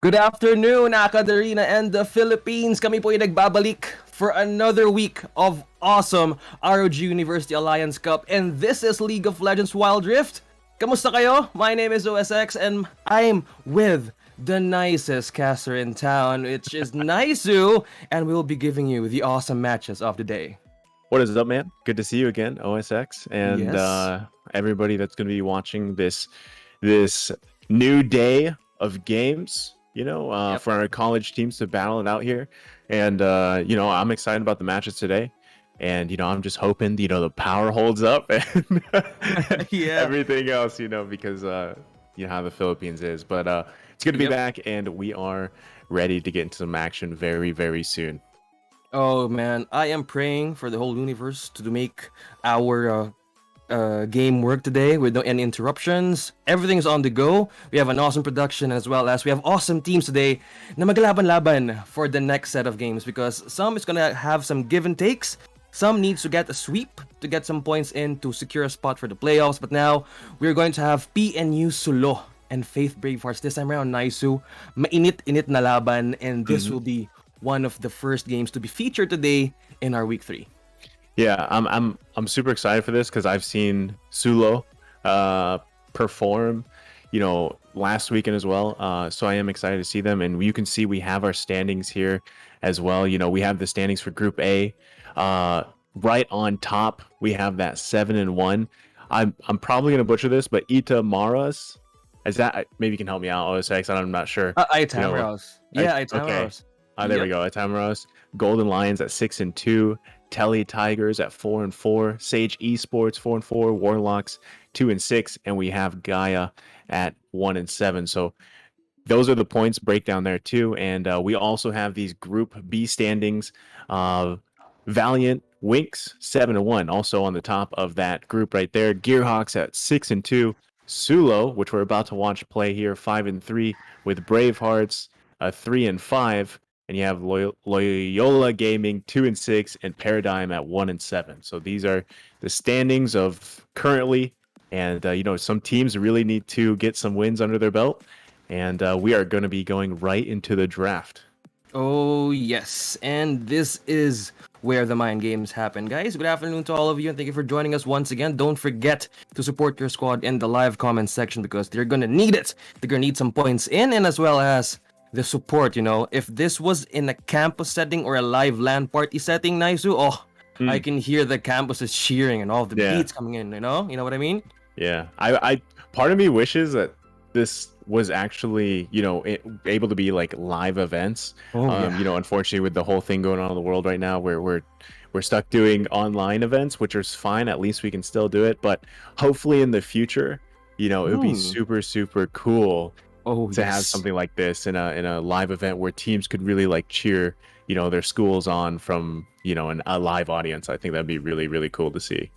Good afternoon, AcadArena and the Philippines. Kami po ay nagbabalik for another week of awesome ROG University Alliance Cup. And this is League of Legends Wild Rift. Kamusta kayo? My name is OSX and I'm with the nicest caster in town, which is Naisu. And we'll be giving you the awesome matches of the day. What is up, man? Good to see you again, OSX, and Yes. everybody that's going to be watching this new day of games. Yep. For our college teams to battle it out here, and I'm excited about the matches today, and I'm just hoping the power holds up and Yeah. everything else, because you know how the Philippines is. But it's good to be Yep. back, and we are ready to get into some action very, very soon. Oh man, I am praying for the whole universe to make our game work today with no any interruptions. Everything's on the go. We have an awesome production as well as we have awesome teams today na maglaban-laban for the next set of games because some is gonna have some give and takes. Some needs to get a sweep to get some points in to secure a spot for the playoffs. But now we're going to have PNU SULO and Faith Bravehearts this time around. Naisu, mainit-init na laban, and this will be one of the first games to be featured today in our week 3. Yeah, I'm super excited for this because I've seen SULO perform, last weekend as well. So I am excited to see them, and you can see we have our standings here as well. We have the standings for Group A. Right on top, we have that 7-1. I'm probably gonna butcher this, but Ita Maras, is that maybe you can help me out, OSX? I'm not sure. Itamaros. Yeah, Okay. Itamaros. There we go. Itamaros. Golden Lions at 6-2. Telly Tigers at 4-4. Sage Esports 4-4. Warlocks 2-6, and we have Gaia at 1-7. So those are the points breakdown there too. And we also have these Group B standings. Valiant Winx 7-1, also on the top of that group right there. Gearhawks at 6-2. SULO, which we're about to watch play here, 5-3 with Bravehearts, 3-5. And you have Loyola Gaming 2-6 and Paradigm at 1-7. So these are the standings of currently, and some teams really need to get some wins under their belt, and we are going to be going right into the draft. Oh, yes. And this is where the mind games happen. Guys, good afternoon to all of you and thank you for joining us once again. Don't forget to support your squad in the live comment section because they're going to need it. They're going to need some points in and as well as the support, If this was in a campus setting or a live LAN party setting, Naisu, I can hear the campuses cheering and all the beats coming in, You know what I mean? Yeah. I part of me wishes that this was actually, able to be like live events. Unfortunately, with the whole thing going on in the world right now, where we're stuck doing online events, which is fine. At least we can still do it. But hopefully in the future, it would be super, super cool to have something like this in a live event where teams could really like cheer, their schools on from, a live audience. I think that'd be really, really cool to see.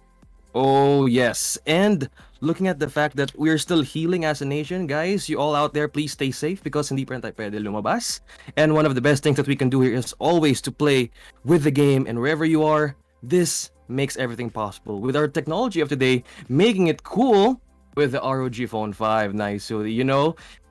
Oh, yes. And looking at the fact that we're still healing as a nation, guys, you all out there, please stay safe because hindi pa rin tayo pwede lumabas. And one of the best things that we can do here is always to play with the game. And wherever you are, this makes everything possible. With our technology of today, making it cool with the ROG Phone 5. Nice. So,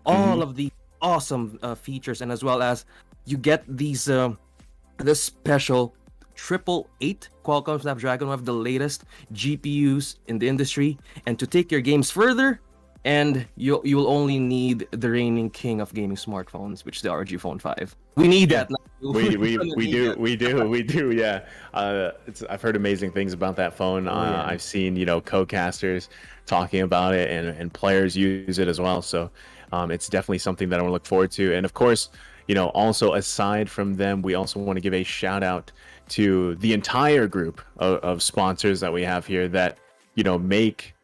all of the awesome features and as well as you get these the special 888 Qualcomm Snapdragon, one of the latest GPUs in the industry. And to take your games further, and you'll only need the reigning king of gaming smartphones, which is the ROG Phone 5. We need that. We do. Yeah. I've heard amazing things about that phone. Yeah. I've seen co-casters talking about it and players use it as well. So it's definitely something that I want to look forward to. And of course, also aside from them, we also want to give a shout out to the entire group of sponsors that we have here that make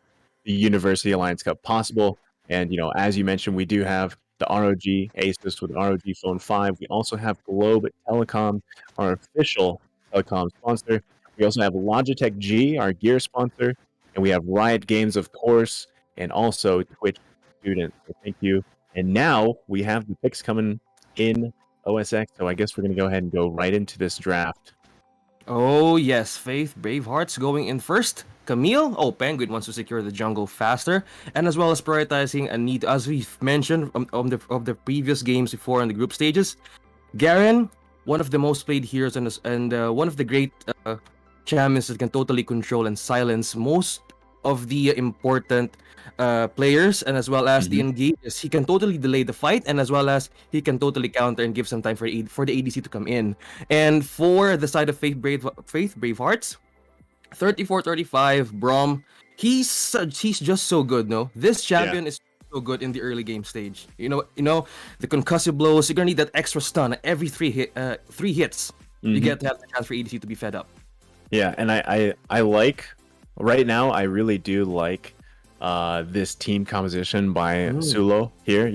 the University Alliance Cup possible. And as you mentioned, we do have the ROG ASUS with the ROG Phone 5. We also have Globe Telecom, our official telecom sponsor. We also have Logitech G, our gear sponsor, and we have Riot Games, of course, and also Twitch Students. So thank you. And now we have the picks coming in, OSX. So I guess we're going to go ahead and go right into this draft. Oh, yes. Faith Bravehearts going in first. Camille, Penguin wants to secure the jungle faster, and as well as prioritizing a need, as we've mentioned of the previous games before in the group stages. Garen, one of the most played heroes and one of the great champions that can totally control and silence most of the important players, and as well as the Mhm. engages. He can totally delay the fight, and as well as he can totally counter and give some time for the ADC to come in. And for the side of Faith Bravehearts, 34-35, Brom. He's just so good, no? This Yeah. champion is so good in the early game stage. You know, the concussive blows. You're gonna need that extra stun every three hits. You Mhm. get to have the chance for ADC to be fed up. Yeah, and I like right now. I really do like this team composition by Mm. SULO here.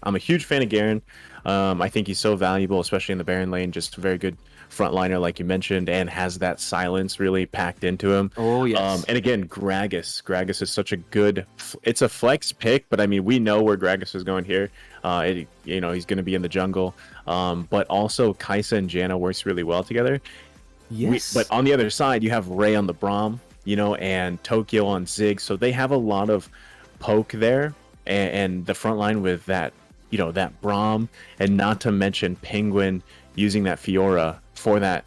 I'm a huge fan of Garen. I think he's so valuable, especially in the Baron lane. Just a very good frontliner, like you mentioned, and has that silence really packed into him. Oh yes. And again, Gragas is such a good. It's a flex pick, but I mean, we know where Gragas is going here. He's going to be in the jungle. But also Kaisa and Janna works really well together. But Yes. on the other side, you have Ray on the Braum, and Tokyo on Zig. So they have a lot of poke there, and the front line with that Braum, and not to mention Penguin using that Fiora for that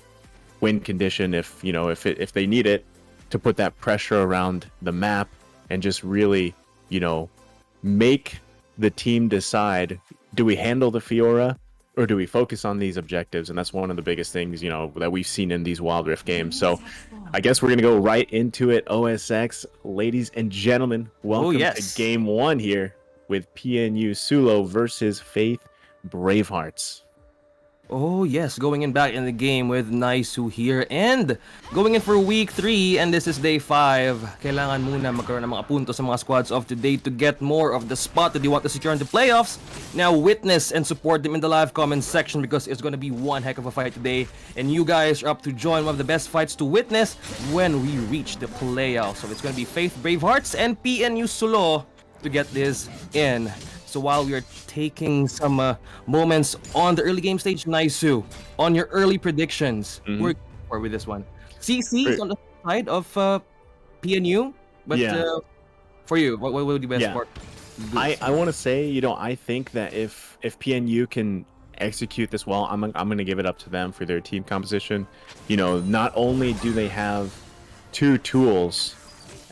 win condition if they need it, to put that pressure around the map and just really make the team decide, do we handle the Fiora or do we focus on these objectives? And that's one of the biggest things that we've seen in these Wild Rift games. So I guess we're gonna go right into it. OSX, ladies and gentlemen, Oh welcome to yes. game one here with PNU SULO versus Faith Bravehearts. Oh yes, going in back in the game with Naisu here and going in for week 3, and this is day 5. Kailangan muna magkaroon ng mga puntos sa mga squads of today to get more of the spot that you want to secure in the playoffs. Now witness and support them in the live comment section because it's going to be one heck of a fight today, and you guys are up to join one of the best fights to witness when we reach the playoffs. So it's going to be Faith Bravehearts and PNU SULO to get this in. So while we are taking some moments on the early game stage, Naisu, on your early predictions, Mhm. we're for with this one. CC is Great. on the side of PNU, but Yeah, for you, what would be best yeah. for I boost? I want to say, I think that if PNU can execute this well, I'm going to give it up to them for their team composition. Not only do they have two tools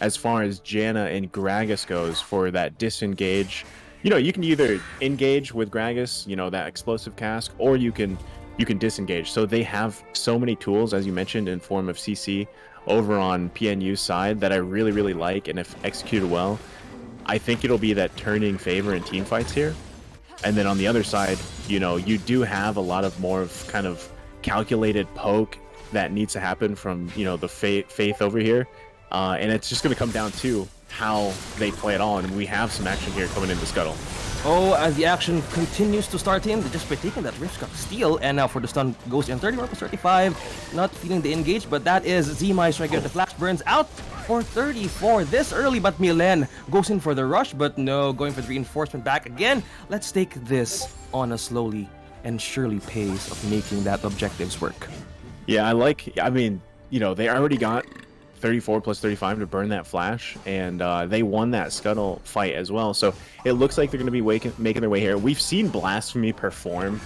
as far as Janna and Gragas goes for that disengage. You can either engage with Gragas, that explosive cask, or you can disengage. So they have so many tools, as you mentioned, in form of CC over on PNU's side that I really, really like, and if executed well, I think it'll be that turning favor in team fights here. And then on the other side, you do have a lot of more of kind of calculated poke that needs to happen from, the faith over here. And it's just going to come down to how they play it all. And we have some action here coming into Scuttle. Oh, as the action continues to start in, just by taking that risk of steal, and now for the stun goes in 31 plus 35, not feeling the engage, but that is Z-Mice right here. The flash burns out for 34 this early, but Milen goes in for the rush, but no, going for the reinforcement back again. Let's take this on a slowly and surely pace of making that objectives work. Yeah, they already got 34 plus 35 to burn that flash, and they won that Scuttle fight as well. So it looks like they're going to be making their way here. We've seen Blasphemy perform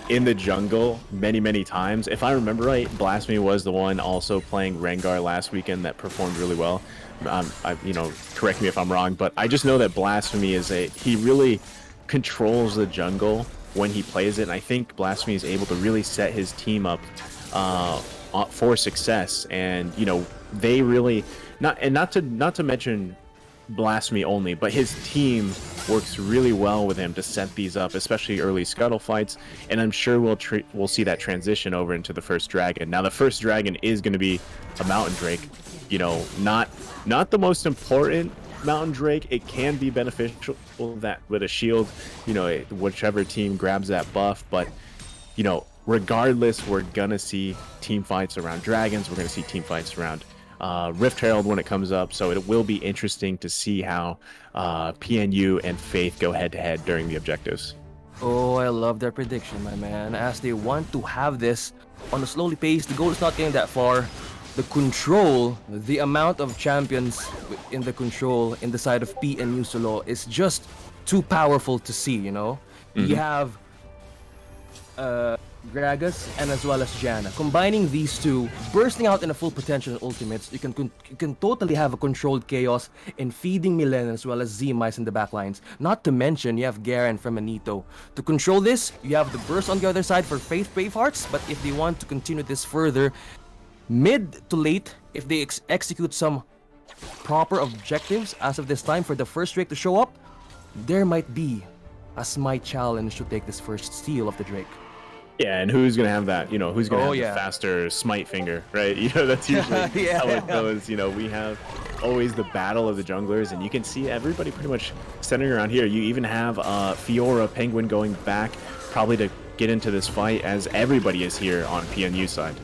in the jungle many, many times. If I remember right, Blasphemy was the one also playing Rengar last weekend that performed really well. Correct me if I'm wrong, but I just know that Blasphemy he really controls the jungle when he plays it, and I think Blasphemy is able to really set his team up for success. And they really not to mention Blasphemy only, but his team works really well with him to set these up, especially early Scuttle fights. And I'm sure we'll see that transition over into the first dragon. Now the first dragon is going to be a Mountain Drake. Not the most important Mountain Drake. It can be beneficial that with a shield, whichever team grabs that buff. But regardless, we're gonna see team fights around dragons. We're gonna see team fights around Rift Herald when it comes up. So it will be interesting to see how PNU and Faith go head to head during the objectives. Oh, I love their prediction, my man, as they want to have this on a slowly pace. The goal is not getting that far. the control, the amount of champions in the control in the side of PNU SULO is just too powerful to see, you know? You have Gragas and as well as Janna. Combining these two, bursting out in a full potential in ultimates, you can totally have a controlled chaos in feeding Milen as well as Z-Mice in the backlines. Not to mention, you have Garen from Anito. To control this, you have the burst on the other side for Faith Bravehearts, but if they want to continue this further, mid to late, if they execute some proper objectives as of this time for the first Drake to show up, there might be a Smite challenge to take this first steal of the Drake. Yeah, and who's gonna have that? You know, who's gonna have yeah. the faster smite finger, right? You know, that's usually how it goes. You know, we have always the battle of the junglers, and you can see everybody pretty much centering around here. You even have Fiora Penguin going back, probably to get into this fight, as everybody is here on PNU side.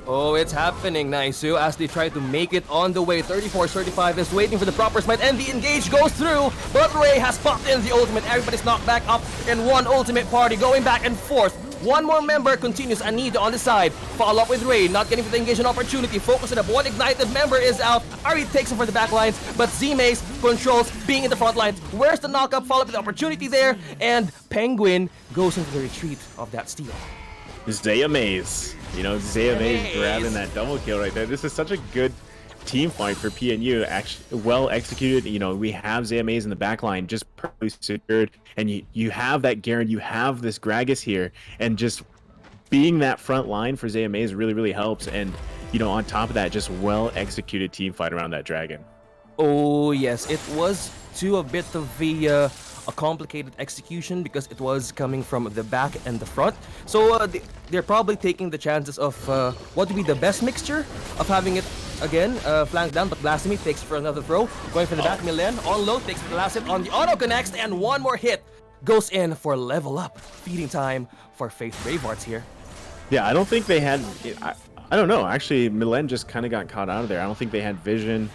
Oh, it's happening, Naisu, as they try to make it on the way. 34-35 is waiting for the proper smite, and the engage goes through, but Ray has popped in the ultimate. Everybody's knocked back up in one ultimate party, going back and forth. One more member continues, Anita on the side. Follow up with Ray, not getting for the engagement opportunity. Focusing up. One ignited member is out. Ari takes him for the back lines, but Z-Mace controls being in the front lines. Where's the knockup? Follow up with the opportunity there, and Penguin goes into the retreat of that steal. Zaya Maze. You know, Zaya Maze grabbing that double kill right there. This is such a good team fight for PNU. Actually, well executed. You know, we have Zaya Maze in the back line, just perfectly secured. And you have that Garen, you have this Gragas here. And just being that front line for Zaya Maze really, really helps. And, you know, on top of that, just well executed team fight around that dragon. Oh, yes. It was to a bit of a complicated execution because it was coming from the back and the front. So they're probably taking the chances of what would be the best mixture of having it again flanked down, but Blasphemy takes for another throw. Going for the back, Milen on low, takes the last hit on the auto connects, and one more hit goes in for level up. Feeding time for Faith Bravehearts here. Yeah, I don't think they had... I don't know. Actually, Milen just kind of got caught out of there. I don't think they had vision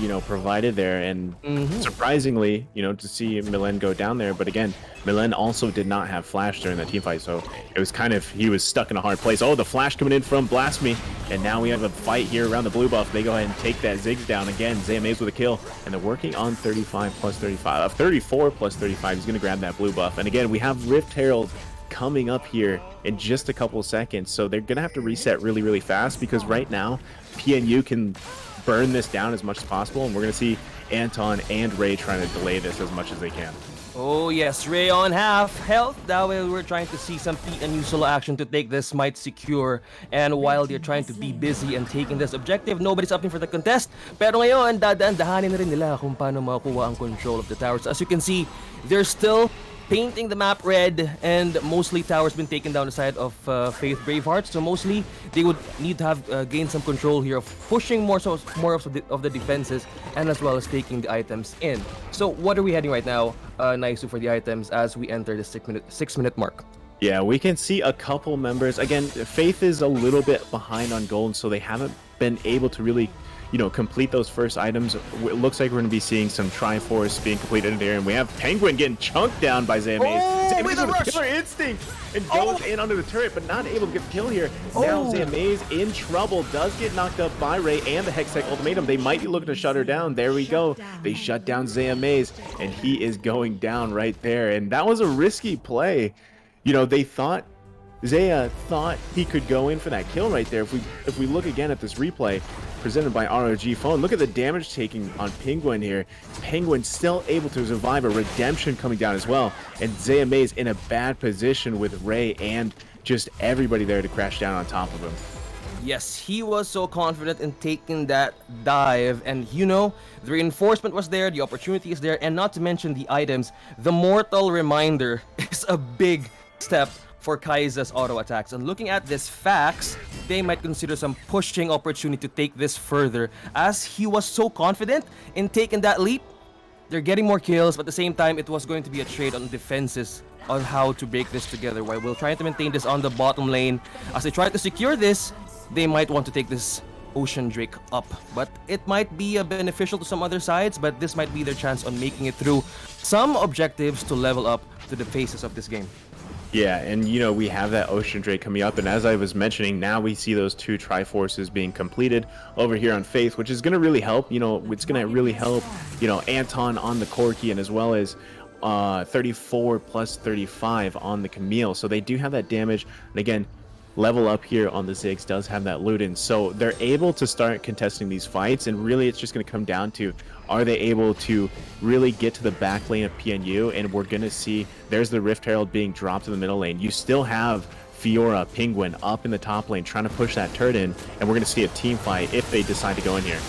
you know, provided there, and surprisingly, you know, to see Milen go down there. But again, Milen also did not have flash during that team fight, so it was kind of, he was stuck in a hard place. Oh, the flash coming in from Blasphemy, and now we have a fight here around the blue buff. They go ahead and take that Ziggs down again. Zaya Maze with a kill, and they're working on 35 plus 35, 34 plus 35. He's gonna grab that blue buff, and again, we have Rift Herald coming up here in just a couple of seconds, so they're gonna have to reset really, really fast, because right now PNU can burn this down as much as possible, and we're going to see Anton and Ray trying to delay this as much as they can. Oh yes, Ray on half health. That way we're trying to see some PNU solo action to take this Smite secure. And while they're trying to be busy and taking this objective, nobody's opting for the contest. Pero ngayon, dahan-dahanin na rin nila kung paano makuha ang control of the towers. As you can see, they're still painting the map red, and mostly towers been taken down the side of Faith Bravehearts. So mostly they would need to have gained some control here of pushing more of the defenses, and as well as taking the items in. So what are we heading right now, Naisu, for the items as we enter the 6 minute mark? Yeah, we can see a couple members. Again, Faith is a little bit behind on gold, so they haven't been able to really, you know, complete those first items. It looks like we're going to be seeing some Triforce being completed in there, and we have Penguin getting chunked down by Zaya Maze. Zaya Maze with a killer instinct and goes in under the turret, but not able to get the kill here. Now Zaya Maze in trouble, does get knocked up by Ray and the Hextech ultimatum. They might be looking to shut her down. There we go. They shut down Zaya Maze, and he is going down right there. And that was a risky play. You know, they thought, Zaya thought he could go in for that kill right there. If we look again at this replay presented by ROG phone, look at the damage taking on Penguin here. Penguin still able to survive a redemption coming down as well, and Zaya Maze in a bad position with Ray and just everybody there to crash down on top of him. Yes, he was so confident in taking that dive, and you know, the reinforcement was there, the opportunity is there, and not to mention the items. The Mortal Reminder is a big step for Kai'Sa's auto attacks, and looking at this facts, they might consider some pushing opportunity to take this further. As he was so confident in taking that leap, they're getting more kills, but at the same time, it was going to be a trade on defenses on how to break this together, while we'll try to maintain this on the bottom lane. As they try to secure this, they might want to take this Ocean Drake up, but it might be beneficial to some other sides, but this might be their chance on making it through some objectives to level up to the phases of this game. Yeah, and you know, we have that Ocean Drake coming up, and as I was mentioning, now we see those two Triforces being completed over here on Faith, which is going to really help. You know, it's going to really help, you know, Anton on the Corki, and as well as 34 plus 35 on the Camille. So they do have that damage, and again, level up here on the Ziggs does have that Luden, so they're able to start contesting these fights, and really it's just going to come down to, are they able to really get to the back lane of PNU? And we're going to see, there's the Rift Herald being dropped in the middle lane. You still have Fiora, Penguin up in the top lane trying to push that turret in, and we're going to see a team fight if they decide to go in here.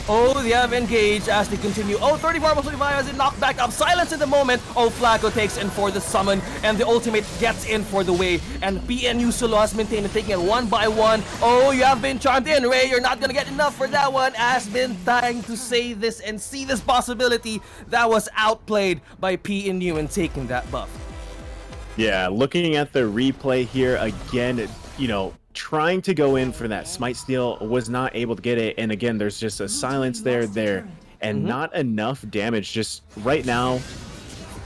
Oh, they have engaged as they continue. Oh, 34 plus 25 as it knocked back up. Silence in the moment. Oh, Flacco takes in for the summon, and the ultimate gets in for the wave. And PNU SULO has maintained taking it one by one. Oh, you have been charmed in, Ray. You're not gonna get enough for that one. Has been trying to say this and see this possibility. That was outplayed by PNU in taking that buff. Yeah, looking at the replay here again, you know, trying to go in for that smite steal, was not able to get it, and again there's just a silence there and not enough damage. Just right now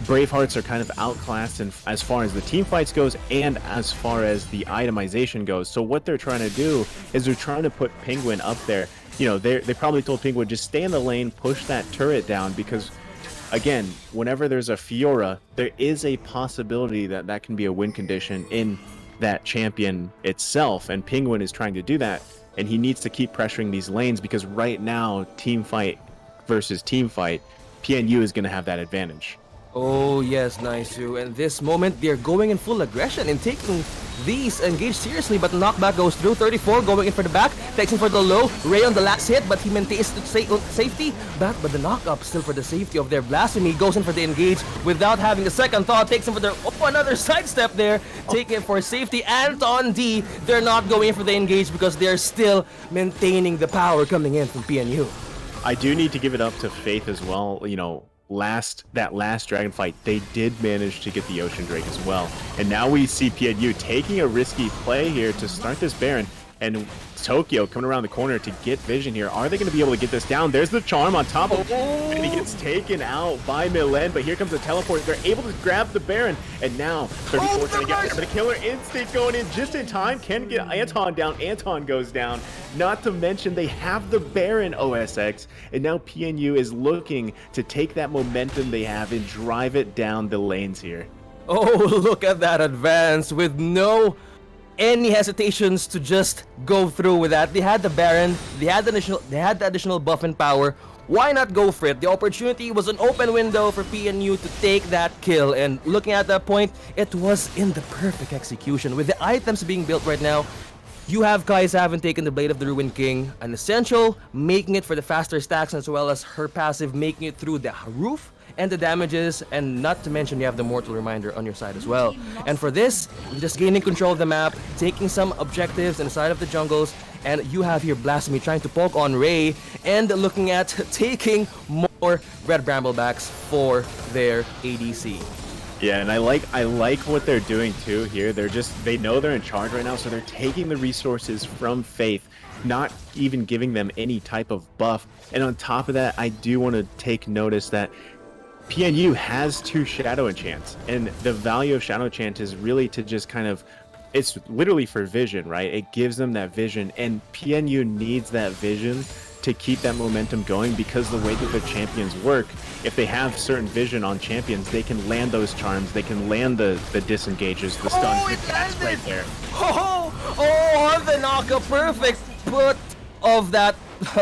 Bravehearts are kind of outclassed in, as far as the team fights goes and as far as the itemization goes. So what they're trying to do is they're trying to put Penguin up there. You know, they probably told Penguin just stay in the lane, push that turret down, because again, whenever there's a Fiora, there is a possibility that that can be a win condition in that champion itself, and Penguin is trying to do that, and he needs to keep pressuring these lanes, because right now, team fight versus team fight, PNU is going to have that advantage. Oh yes, Naisu. And this moment, they're going in full aggression and taking these engaged seriously, but the knockback goes through. 34 going in for the back, takes in for the low. Ray on the last hit, but he maintains the safety. Back, but the knock-up still for the safety of their Blasphemy. Goes in for the engage without having a second thought. Takes in for their, oh, another sidestep there. Taking it for safety. Anton D, they're not going in for the engage because they're still maintaining the power coming in from PNU. I do need to give it up to Faith as well. You know, that last dragon fight, they did manage to get the Ocean Drake as well, and now we see PNU taking a risky play here to start this Baron, and Tokyo coming around the corner to get vision here. Are they going to be able to get this down? There's the charm on top of him, and he gets taken out by Milen, but here comes the teleport. They're able to grab the Baron, and now 34 is going to get there, but a killer instinct going in just in time. Can get Anton down. Anton goes down. Not to mention they have the Baron OSX, and now PNU is looking to take that momentum they have and drive it down the lanes here. Oh, look at that advance with no any hesitations to just go through with that. They had the Baron, they had the additional buff and power. Why not go for it? The opportunity was an open window for PNU to take that kill, and looking at that point, it was in the perfect execution. With the items being built right now, you have Kai'Sa haven't taken the Blade of the Ruined King, an essential, making it for the faster stacks, as well as her passive making it through the roof and the damages, and not to mention you have the Mortal Reminder on your side as well. And for this, just gaining control of the map, taking some objectives inside of the jungles, and you have here Blasphemy trying to poke on Ray, and looking at taking more Red Bramblebacks for their ADC. Yeah, and I like what they're doing too here. They know they're in charge right now, so they're taking the resources from Faith, not even giving them any type of buff. And on top of that, I do want to take notice that PNU has 2 Shadow Enchants, and the value of Shadow Enchant is really to just kind of, it's literally for vision, right? It gives them that vision, and PNU needs that vision to keep that momentum going, because the way that their champions work, if they have certain vision on champions, they can land those charms, they can land the disengages, the stuns. That's right there. Oh, on the knockup, perfect put of that,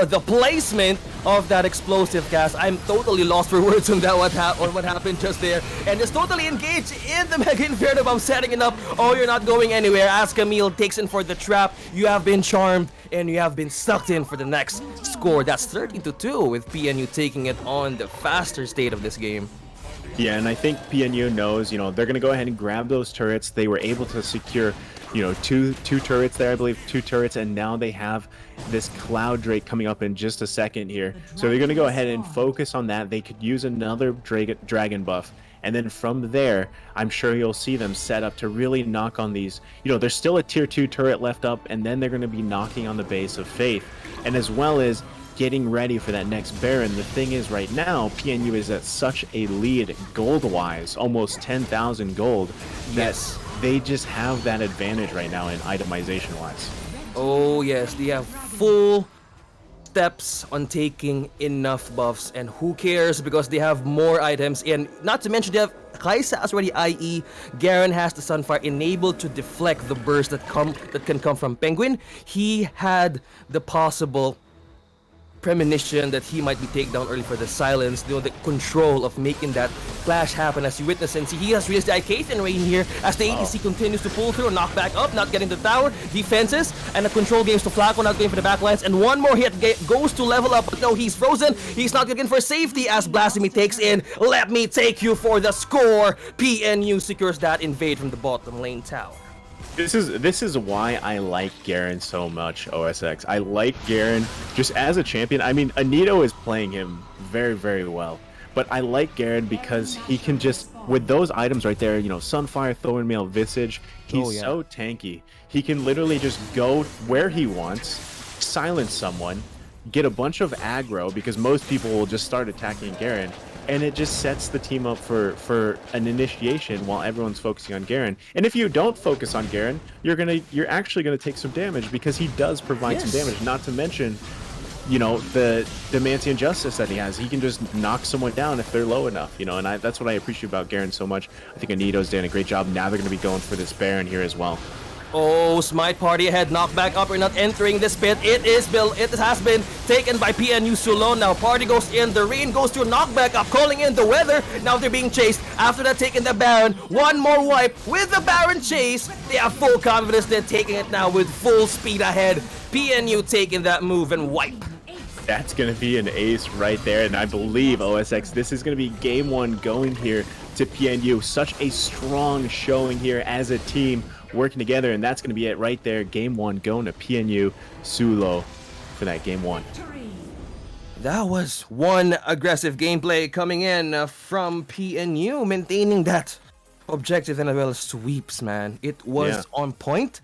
the placement of that explosive cast. I'm totally lost for words on that, what happened just there. And just totally engaged in the Mega Inferno bomb, setting it up. Oh, you're not going anywhere. As Camille takes in for the trap, you have been charmed, and you have been sucked in for the next score. That's 13-2 with PNU taking it on the faster state of this game. Yeah, and I think PNU knows, you know, they're going to go ahead and grab those turrets. They were able to secure, you know, two turrets there, I believe, 2 turrets, and now they have this Cloud Drake coming up in just a second here. So they're going to go ahead and focus on that. They could use another dragon buff, and then from there, I'm sure you'll see them set up to really knock on these. You know, there's still a tier 2 turret left up, and then they're going to be knocking on the base of Faith, and as well as getting ready for that next Baron. The thing is, right now, PNU is at such a lead gold-wise, almost 10,000 gold, that they just have that advantage right now in itemization wise. Oh yes, they have full steps on taking enough buffs, and who cares because they have more items in. Not to mention they have Kaisa as already, i.e. Garen has the Sunfire enabled to deflect the burst that can come from Penguin. He had the possible premonition that he might be taken down early for the silence, the control of making that clash happen as you witness and see. He has reached the Icathan Rain here as the ADC continues to pull through, knock back up, not getting the tower, defenses, and the control games to Flacco, not going for the backlines, and one more hit goes to level up, but no, he's frozen. He's not looking for safety as Blasphemy takes in. Let me take you for the score. PNU secures that invade from the bottom lane tower. This is why I like Garen so much, OSX. I like Garen just as a champion. I mean, Anito is playing him very, very well. But I like Garen because he can just, with those items right there, you know, Sunfire, Thornmail, Visage, he's so tanky. He can literally just go where he wants, silence someone, get a bunch of aggro, because most people will just start attacking Garen, and it just sets the team up for an initiation while everyone's focusing on Garen. And if you don't focus on Garen, you're actually gonna take some damage, because he does provide some damage. Not to mention, you know, the Demantian Justice that he has. He can just knock someone down if they're low enough, you know, and that's what I appreciate about Garen so much. I think Anito's doing a great job. Now they're gonna be going for this Baron here as well. Oh, Smite Party ahead, knockback up, we're not entering this pit. It has been taken by PNU SULO. Now Party goes in, the rain goes to a knockback up, calling in the weather. Now they're being chased. After that, taking the Baron. One more wipe with the Baron chase. They have full confidence, they're taking it now with full speed ahead. PNU taking that move and wipe. That's going to be an ace right there, and I believe, OSX, this is going to be game one going here to PNU. Such a strong showing here as a team working together, and that's going to be it right there. Game one going to PNU SULO for that game one. That was one aggressive gameplay coming in from PNU, maintaining that objective and as well as sweeps, man. It was on point,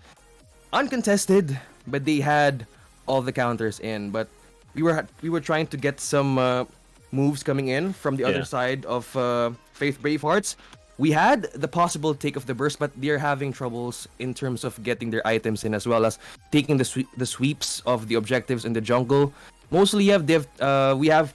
uncontested, but they had all the counters in. But we were trying to get some moves coming in from the other side of Faith Bravehearts. We had the possible take of the burst, but they're having troubles in terms of getting their items in, as well as taking the sweeps of the objectives in the jungle. Mostly we have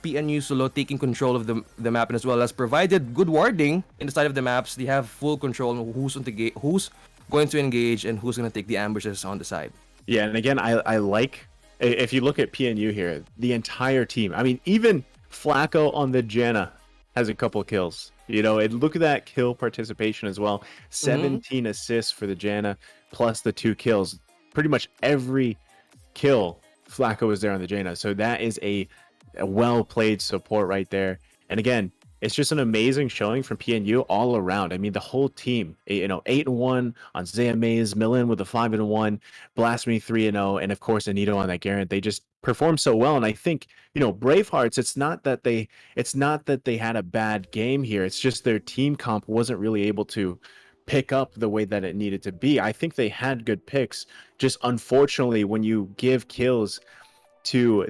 PNU SULO taking control of the map, and as well as provided good warding in the side of the maps. They have full control on who's going to engage and who's going to take the ambushes on the side. Yeah, and again, I like, if you look at PNU here, the entire team. I mean, even Flacco on the Janna has a couple kills. You know, and look at that kill participation as well. 17 assists for the Janna, plus the 2 kills. Pretty much every kill, Flacco was there on the Janna. So that is a well-played support right there. And again, it's just an amazing showing from PNU all around. I mean, the whole team, you know, 8-1 on Zaya Maze, Millen with a 5-1, Blasphemy 3-0, and of course Anito on that Garen. They just performed so well, and I think, you know, Bravehearts, it's not that they had a bad game here. It's just their team comp wasn't really able to pick up the way that it needed to be. I think they had good picks. Just unfortunately, when you give kills to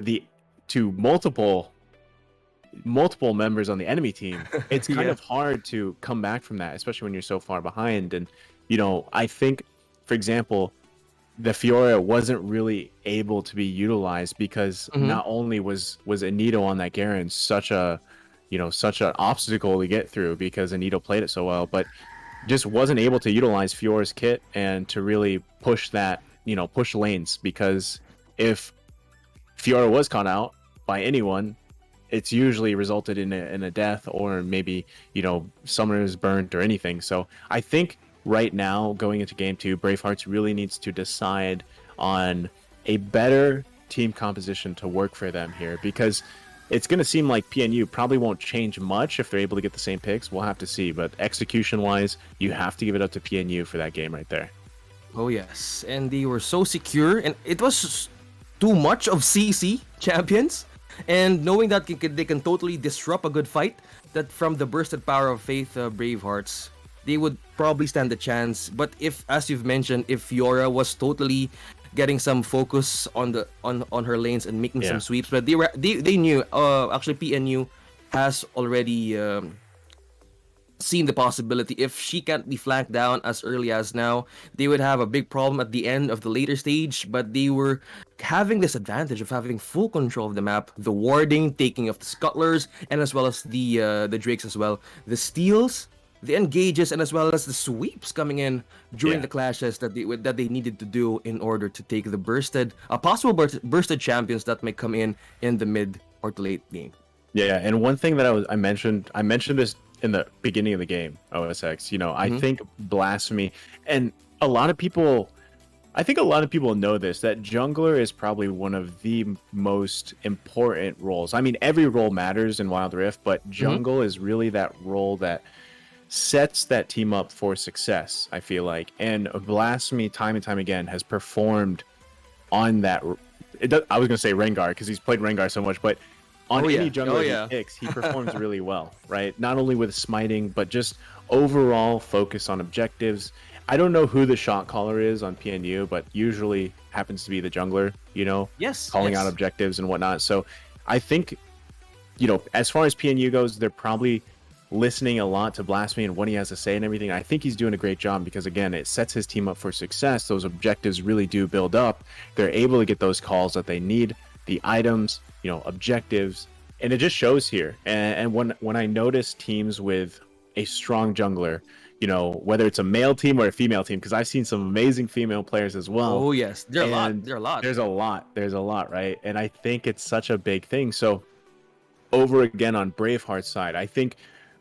multiple members on the enemy team, it's kind of hard to come back from that, especially when you're so far behind. And, you know, I think, for example, the Fiora wasn't really able to be utilized because not only was Anito on that Garen such an obstacle to get through because Anito played it so well, but just wasn't able to utilize Fiora's kit and to really push that, you know, push lanes, because if Fiora was caught out by anyone, it's usually resulted in a death, or maybe, you know, summoners burnt or anything. So I think right now, going into game 2, Bravehearts really needs to decide on a better team composition to work for them here, because it's going to seem like PNU probably won't change much if they're able to get the same picks. We'll have to see, but execution-wise, you have to give it up to PNU for that game right there. Oh yes, and they were so secure, and it was too much of CC champions. And knowing that they can totally disrupt a good fight, that from the bursted power of Faith Bravehearts, they would probably stand a chance. But if, as you've mentioned, if Fiora was totally getting some focus on her lanes and making some sweeps, but they knew actually PNU has already seen the possibility if she can't be flanked down as early as now, they would have a big problem at the end of the later stage. But they were having this advantage of having full control of the map, the warding, taking of the scuttlers, and as well as the drakes as well, the steals, the engages, and as well as the sweeps coming in during Yeah. the clashes that they needed to do in order to take the possible bursted champions that may come in the mid or to late game. Yeah, and one thing that I mentioned this in the beginning of the game, OSX. You know, I Mhm. think Blasphemy, and a lot of people, I think a lot of people know this, that jungler is probably one of the most important roles. I mean, every role matters in Wild Rift, but Mhm. jungle is really that role that sets that team up for success, I feel like. And Blasphemy, time and time again, has performed on that. I was going to say Rengar because he's played Rengar so much, but on Oh any yeah. Oh jungler he yeah. picks, he performs really well, right? Not only with smiting, but just overall focus on objectives. I don't know who the shot caller is on PNU, but usually happens to be the jungler, you know, Yes. calling out Yes. objectives and whatnot. So I think, you know, as far as PNU goes, they're probably listening a lot to Blasphemy and what he has to say and everything. I think he's doing a great job because, again, it sets his team up for success. Those objectives really do build up. They're able to get those calls that they need, the items, you know, objectives, and it just shows here. And when I notice teams with a strong jungler, you know, whether it's a male team or a female team, because I've seen some amazing female players as well. Oh yes. There are a lot. And There are a lot. there's a lot, right? And I think it's such a big thing. So over again on Braveheart's side, I think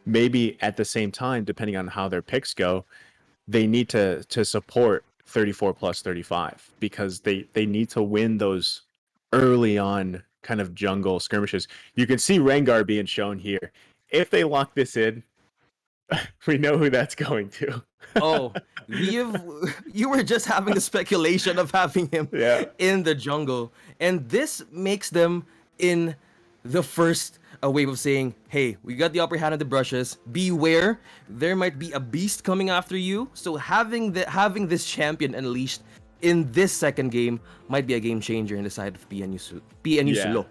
maybe at the same time, depending on how their picks go, they need to support 34 plus 35 because they need to win those early on kind of jungle skirmishes. You can see Rengar being shown here. If they lock this in, we know who that's going to. Oh, we've you were just having the speculation of having him Yeah. in the jungle, and this makes them in the first wave of saying, "Hey, we got the upper hand of the brushes. Beware, there might be a beast coming after you." So having this champion unleashed in this second game might be a game changer in the side of PNU Yeah. SULO.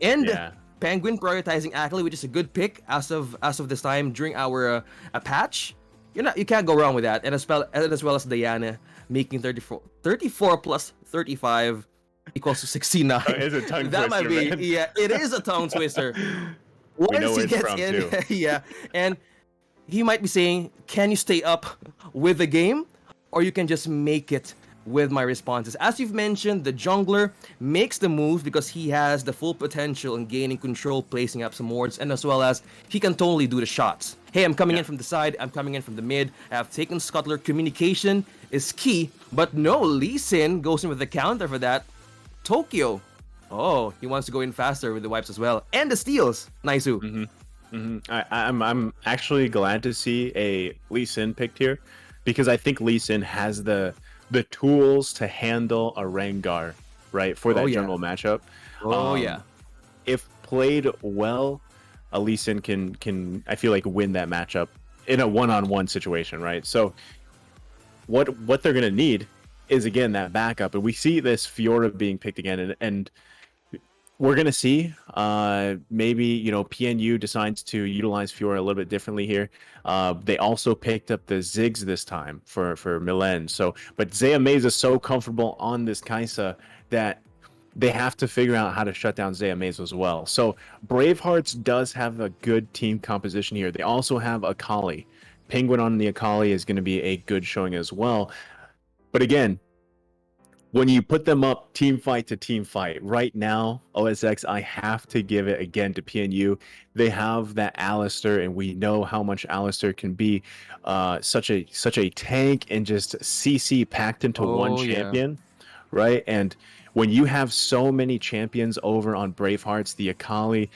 And Yeah. Penguin prioritizing Akali, which is a good pick as of this time during our a patch. You can't go wrong with that. And as well as Diana making 34 plus 35 equals to 69. It's a tongue That might twister, be man. yeah, it is a tongue twister. We know Once where he it's gets from in, too. yeah, and he might be saying, "Can you stay up with the game, or you can just make it with my responses?" As you've mentioned, the jungler makes the moves because he has the full potential in gaining control, placing up some wards, and as well as he can totally do the shots. Hey, I'm coming in from the side, I'm coming in from the mid, I have taken Scuttler. Communication is key, but no, Lee Sin goes in with the counter for that. Tokyo. Oh, he wants to go in faster with the wipes as well. And the steals. Naisu. I'm actually glad to see a Lee Sin picked here because I think Lee Sin has the tools to handle a Rengar, right, for Oh, that yeah. jungle matchup. Oh, yeah. If played well, a Lee Sin can I feel like win that matchup in a one-on-one situation, right? So what they're gonna need is again that backup, and we see this Fiora being picked again, and we're gonna see maybe PNU decides to utilize Fiora a little bit differently here. They also picked up the Ziggs this time for Milan. So but Zayameza is so comfortable on this Kaisa that they have to figure out how to shut down Zayameza as well. So Bravehearts does have a good team composition here. They also have Akali. Penguin on the Akali is going to be a good showing as well. But again, when you put them up team fight to team fight, right now, OSX, I have to give it again to PNU. They have that Alistair, and we know how much Alistair can be such a tank and just CC packed into one Oh, yeah. champion, right? And when you have so many champions over on Bravehearts, the Akali,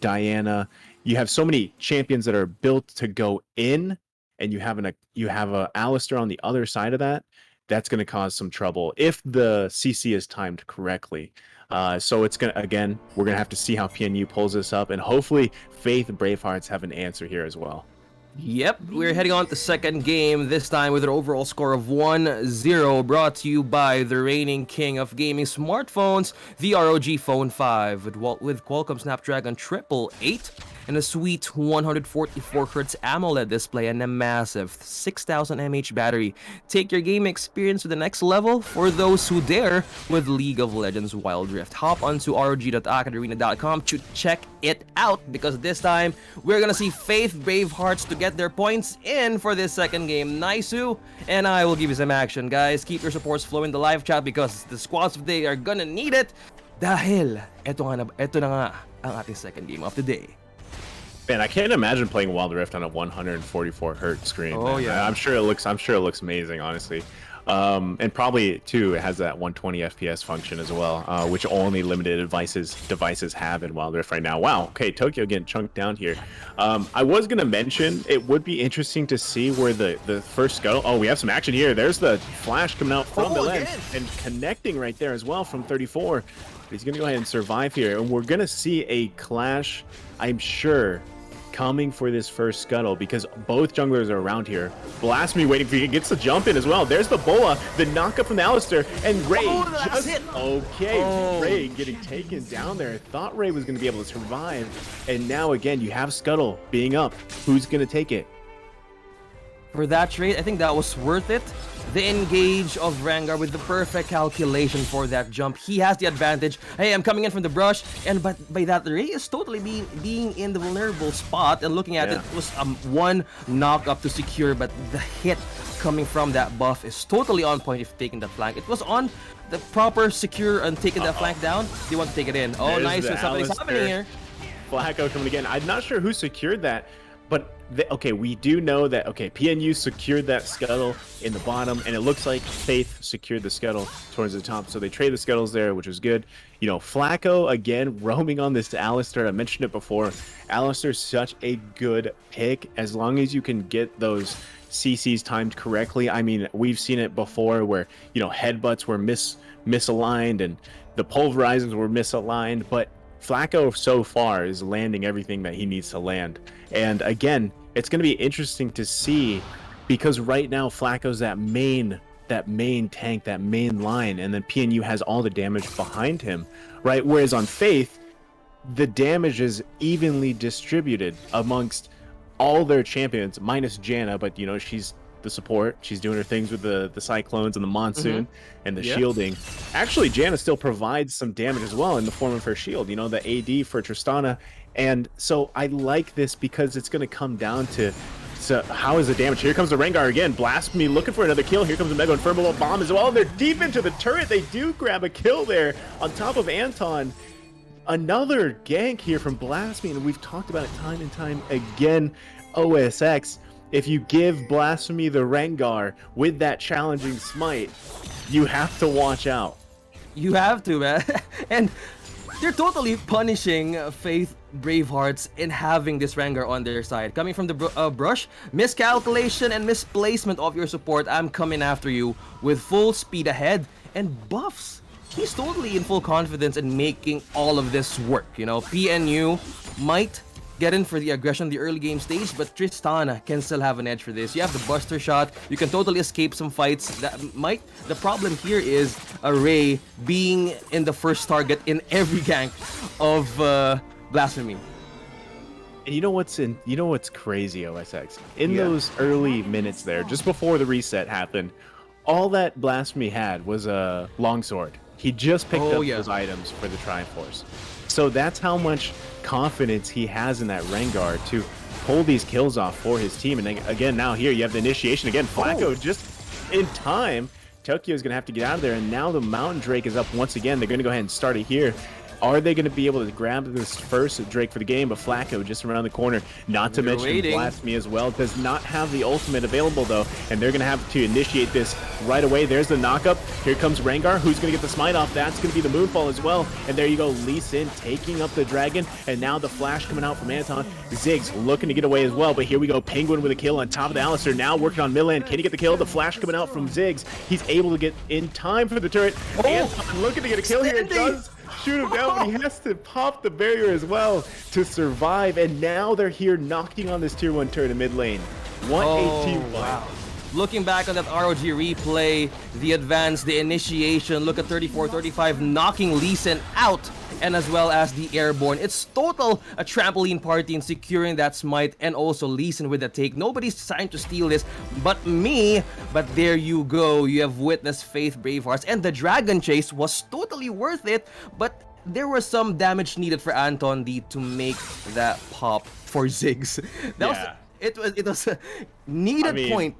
Diana, you have so many champions that are built to go in, and you have a Alistair on the other side of that. That's going to cause some trouble if the CC is timed correctly. So it's we're gonna have to see how PNU pulls this up, and hopefully Faith Bravehearts have an answer here as well. Yep, we're heading on to second game, this time with an overall score of 1-0, brought to you by the reigning king of gaming smartphones, the ROG Phone 5, with Qualcomm Snapdragon 888 and a sweet 144 Hz AMOLED display and a massive 6000 mAh battery. Take your game experience to the next level for those who dare with League of Legends Wild Rift. Hop onto rog.acadarena.com to check it out, because this time we're gonna see Faith Bravehearts to get their points in for this second game. Naisu and I will give you some action, guys. Keep your supports flowing in the live chat because the squads of the day are gonna need it. Dahil eto na nga ang ating second game of the day. Man, I can't imagine playing Wild Rift on a 144 hertz screen. Oh, man. yeah. I'm sure it looks amazing, honestly. And probably too, it has that 120 FPS function as well, which only limited devices have in Wild Rift right now. Wow. Okay, Tokyo getting chunked down here. I was gonna mention it would be interesting to see where the first scuttle. Oh, we have some action here. There's the flash coming out from the lens and connecting right there as well from 34. But he's gonna go ahead and survive here, and we're gonna see a clash, I'm sure, coming for this first scuttle, because both junglers are around here. Blasphemy waiting for you, gets the jump in as well. There's the boa, the knockup from the Alistar, and Ray Ray getting taken down there. Thought Ray was going to be able to survive, and now again you have Scuttle being up. Who's going to take it? For that trade, I think that was worth it. The engage of Rengar with the perfect calculation for that jump. He has the advantage. Hey, I'm coming in from the brush, and but by that, Ray is totally being in the vulnerable spot, and looking at it was one knock up to secure, but the hit coming from that buff is totally on point if taking that flank. It was on the proper secure and taking that flank down. They want to take it in. Oh, There's nice. Something's happening here. Flacco coming again. I'm not sure who secured that, but okay, we do know that, okay, PNU secured that scuttle in the bottom, and it looks like Faith secured the scuttle towards the top, so they trade the scuttles there, which was good. You know, Flacco, again, roaming on this Alistar. I mentioned it before. Alistar's such a good pick, as long as you can get those CCs timed correctly. I mean, we've seen it before where, you know, headbutts were misaligned, and the pulverizers were misaligned, but Flacco so far is landing everything that he needs to land. And again, it's going to be interesting to see, because right now Flacco's that main tank, that main line, and then PNU has all the damage behind him, right? Whereas on Faith, the damage is evenly distributed amongst all their champions, minus Janna, but you know, she's the support. She's doing her things with the cyclones and the monsoon and the shielding. Actually, Janna still provides some damage as well in the form of her shield, you know, the AD for Tristana. And so I like this because it's going to come down to, so how is the damage? Here comes the Rengar again. Blasphemy looking for another kill. Here comes the Mega Infernal Bomb as well. They're deep into the turret. They do grab a kill there on top of Anton. Another gank here from Blasphemy, and we've talked about it time and time again. OSX, if you give Blasphemy the Rengar with that challenging smite, you have to watch out. You have to, man. And they're totally punishing Faith Bravehearts in having this Rengar on their side. Coming from the brush, miscalculation and misplacement of your support. I'm coming after you with full speed ahead and buffs. He's totally in full confidence in making all of this work. You know, PNU might get in for the aggression in the early game stage, but Tristana can still have an edge for this. You have the Buster Shot. You can totally escape some fights. The problem here is Ray being in the first target in every gank of Blasphemy. And you know what's crazy, OSX? In those early minutes there, just before the reset happened, all that Blasphemy had was a longsword. He just picked up those items for the Triforce. So that's how much confidence he has in that Rengar to pull these kills off for his team. And then, again, now here you have the initiation again. Flacco just in time. Tokyo is going to have to get out of there, and now the Mountain Drake is up once again. They're going to go ahead and start it here. Are they going to be able to grab this first Drake for the game? But Flacco just around the corner, not to mention Blasphemy as well, does not have the ultimate available though, and they're going to have to initiate this right away. There's the knockup. Here comes Rengar, who's going to get the smite off. That's going to be the Moonfall as well. And there you go, Lee Sin taking up the dragon, and now the flash coming out from Anton. Ziggs looking to get away as well, but here we go, Penguin with a kill on top of the Alistar. Now working on Milan. Can he get the kill? The flash coming out from Ziggs. He's able to get in time for the turret. Anton looking to get a kill here. It does shoot him down, but he has to pop the barrier as well to survive. And now they're here knocking on this tier 1 turret in mid lane. 118. Wow. looking back on that ROG replay, the advance, the initiation, look at 34-35 knocking Lee Sin out, and as well as the airborne. It's total a trampoline party in securing that smite, and also Lee Sin with the take. Nobody's trying to steal this but me, but there you go. You have witnessed Faith Bravehearts, and the dragon chase was totally worth it, but there was some damage needed for Anton D to make that pop for Ziggs. That was it was a needed point.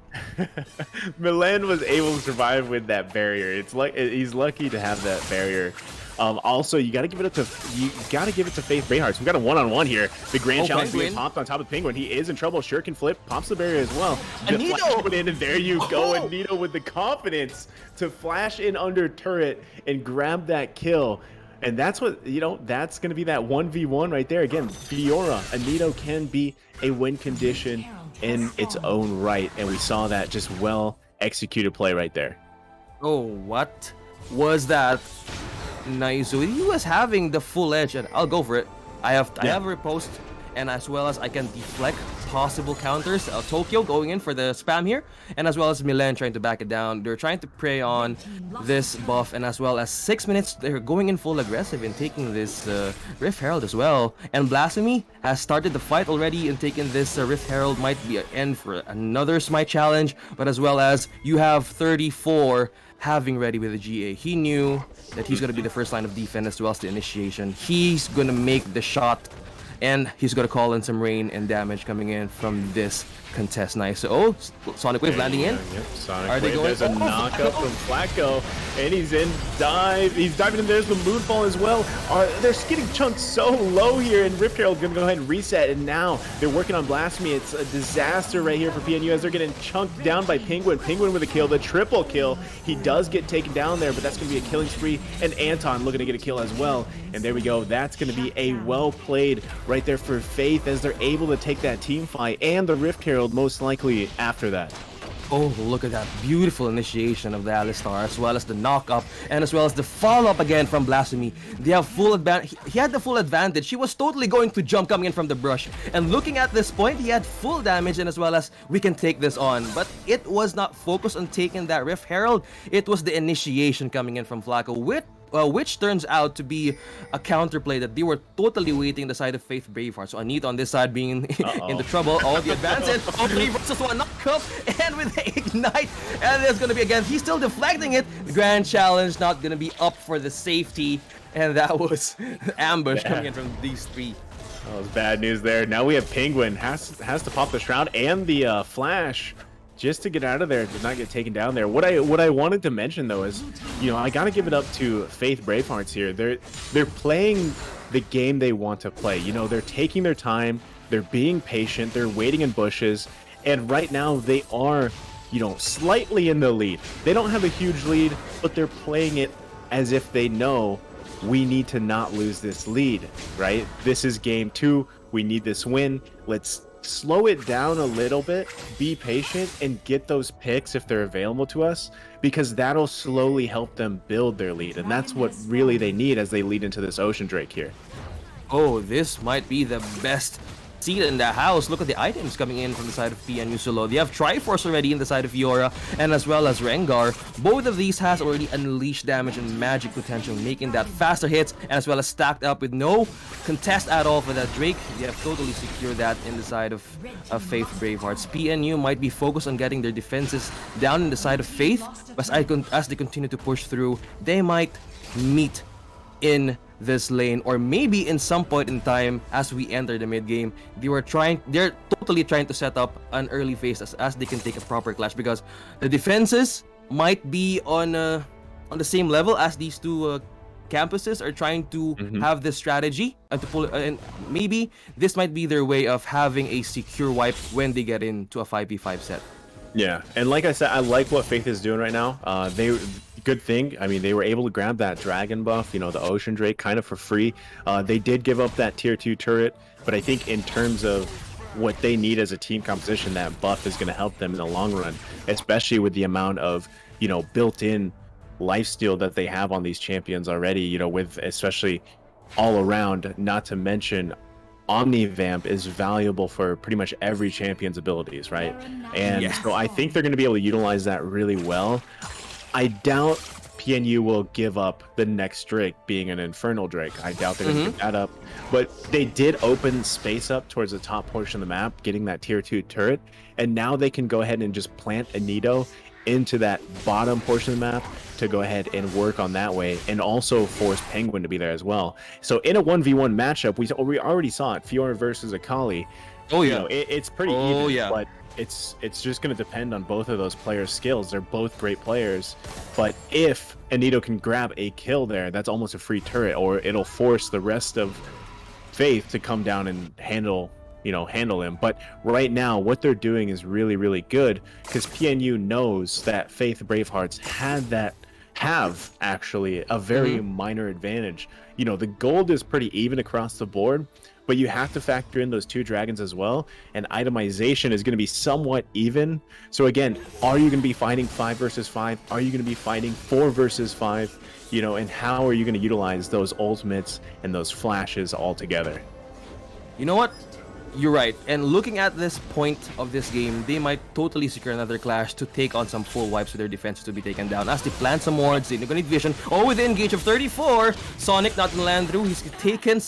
Milan was able to survive with that barrier. It's like he's lucky to have that barrier. Also, you got to give it up to Faith Bravehearts. We got a one-on-one here. The grand challenge being popped on top of Penguin. He is in trouble. Sure can flip, pops the barrier as well. Anito in, and there you go. Anito with the confidence to flash in under turret and grab that kill. And that's what, that's going to be that 1v1 right there. Again, Fiora, Anito can be a win condition in its own right. And we saw that just well executed play right there. Oh, what was that? Nice. So he was having the full edge, and I'll go for it. I have a riposte, and as well as I can deflect possible counters. Tokyo going in for the spam here, and as well as Milan trying to back it down. They're trying to prey on this buff, and as well as 6 minutes, they're going in full aggressive and taking this Rift Herald as well. And Blasphemy has started the fight already and taking this Rift Herald. Might be an end for another Smite challenge, but as well as you have 34 having ready with the GA. He knew that he's going to be the first line of defense as well as the initiation. He's going to make the shot, and he's going to call in some rain and damage coming in from this contest. Nice. So, Sonic Wave landing in. Yep, Sonic Wave. There's a knockup from Flacco, and he's in dive. He's diving in. There's the Moonfall as well. They're getting chunked so low here, and Rift Herald going to go ahead and reset, and now they're working on Blasphemy. It's a disaster right here for PNU as they're getting chunked down by Penguin. Penguin with a kill, the triple kill. He does get taken down there, but that's going to be a killing spree, and Anton looking to get a kill as well. And there we go. That's going to be a well played right there for Faith as they're able to take that team fight and the Rift Herald most likely after that. Oh, look at that beautiful initiation of the Alistar, as well as the knock-up, and as well as the follow-up again from Blasphemy. They have full advantage. He had the full advantage. He was totally going to jump coming in from the brush. And looking at this point, he had full damage, and as well as we can take this on. But it was not focused on taking that Rift Herald. It was the initiation coming in from Flacco, which turns out to be a counterplay that they were totally waiting the side of Faith Braveheart. So Anita on this side being into trouble. Oh, the advance in. Oh, 3 versus 1 knockup, and with the ignite, and there's gonna be again. He's still deflecting it. The grand challenge not gonna be up for the safety, and that was ambush coming in from these three. That was bad news there. Now we have Penguin has to pop the shroud and the flash just to get out of there, to not get taken down there. What I wanted to mention though is, I gotta give it up to Faith Bravehearts here. They're playing the game they want to play. They're taking their time, they're being patient, they're waiting in bushes, and right now they are, slightly in the lead. They don't have a huge lead, but they're playing it as if they know we need to not lose this lead, right? This is game 2. We need this win. Let's slow it down a little bit, be patient, and get those picks if they're available to us, because that'll slowly help them build their lead, and that's what really they need as they lead into this Ocean Drake here. Oh, this might be the best seat in the house. Look at the items coming in from the side of PNU SULO. They have Triforce already in the side of Fiora, and as well as Rengar. Both of these has already unleashed damage and magic potential, making that faster hits, and as well as stacked up with no contest at all for that Drake. They have totally secured that in the side of Faith Bravehearts. PNU might be focused on getting their defenses down in the side of Faith, but as they continue to push through, they might meet in this lane, or maybe in some point in time as we enter the mid game. They're totally trying to set up an early phase as they can take a proper clash, because the defenses might be on the same level as these two campuses are trying to have this strategy and to pull, and maybe this might be their way of having a secure wipe when they get into a 5v5 set. Yeah, and like I said, I like what Faith is doing right now. Good thing. I mean, they were able to grab that dragon buff, the Ocean Drake, kind of for free. They did give up that tier 2 turret, but I think in terms of what they need as a team composition, that buff is going to help them in the long run, especially with the amount of, built-in lifesteal that they have on these champions already, with especially all around, not to mention Omnivamp is valuable for pretty much every champion's abilities, right? And Yeah. so I think they're going to be able to utilize that really well. I doubt PNU will give up the next Drake being an Infernal Drake. I doubt they're going to Mm-hmm. give that up. But they did open space up towards the top portion of the map, getting that tier 2 turret. And now they can go ahead and just plant a Nido into that bottom portion of the map to go ahead and work on that way, and also force Penguin to be there as well. So in a 1v1 matchup, we already saw it, Fiora versus Akali. Oh You yeah. know, it's pretty Oh even, yeah. but it's just going to depend on both of those players' skills. They're both great players, but if Anito can grab a kill there, that's almost a free turret, or it'll force the rest of Faith to come down and handle him. But right now, what they're doing is really, really good, because PNU knows that Faith Bravehearts have actually a very Mm-hmm. minor advantage. You know, the gold is pretty even across the board, but you have to factor in those 2 dragons as well, and itemization is going to be somewhat even. So again, are you going to be fighting 5 versus 5? Are you going to be fighting 4 versus 5? You know, and how are you going to utilize those ultimates and those flashes all together? You know what? You're right. And looking at this point of this game, they might totally secure another clash to take on some full wipes with their defense to be taken down. As they plant some wards, they're gonna need vision. Oh, with the engage of 34, Sonic not gonna land through. He's taken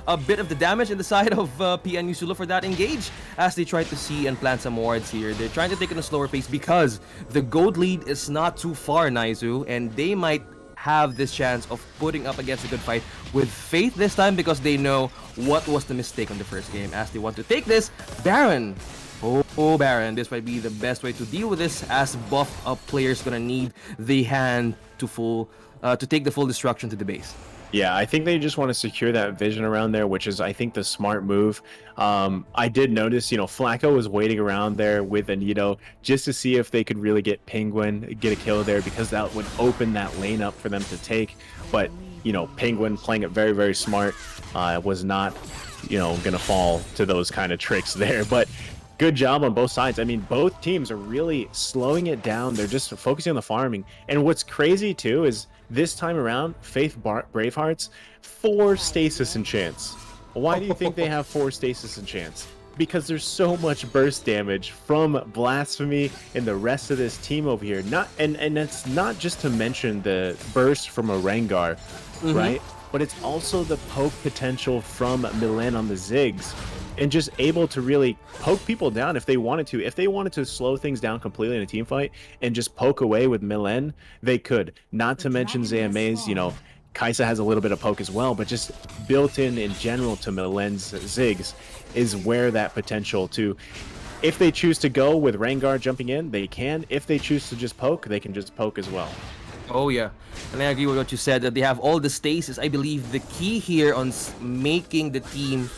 a bit of the damage in the side of PNU SULO for that engage, as they try to see and plant some wards here. They're trying to take it in a slower pace because the gold lead is not too far, Naizu, and they might have this chance of putting up against a good fight with Faith this time, because they know what was the mistake on the first game, as they want to take this Baron. Oh, Baron, this might be the best way to deal with this, as buffed up players gonna need the hand to take the full destruction to the base. Yeah, I think they just want to secure that vision around there, which is, I think, the smart move. I did notice, Flacco was waiting around there with Anito just to see if they could really get Penguin, get a kill there, because that would open that lane up for them to take. But, Penguin playing it very, very smart, was not, going to fall to those kind of tricks there. But good job on both sides. I mean, both teams are really slowing it down. They're just focusing on the farming. And what's crazy, too, is this time around, Faith Bravehearts, 4 stasis enchants. Why do you think they have 4 stasis enchants? Because there's so much burst damage from Blasphemy and the rest of this team over here. And it's not just to mention the burst from a Rengar, right? But it's also the poke potential from Milan on the Ziggs, and just able to really poke people down if they wanted to. If they wanted to slow things down completely in a team fight and just poke away with Milan, they could. Not to mention Zayamaze, Kaisa has a little bit of poke as well, but just built in general to Milan's Ziggs is where that potential to, if they choose to go with Rengar jumping in, they can. If they choose to just poke, they can just poke as well. Oh yeah, and I agree with what you said, that they have all the stasis. I believe the key here on making the team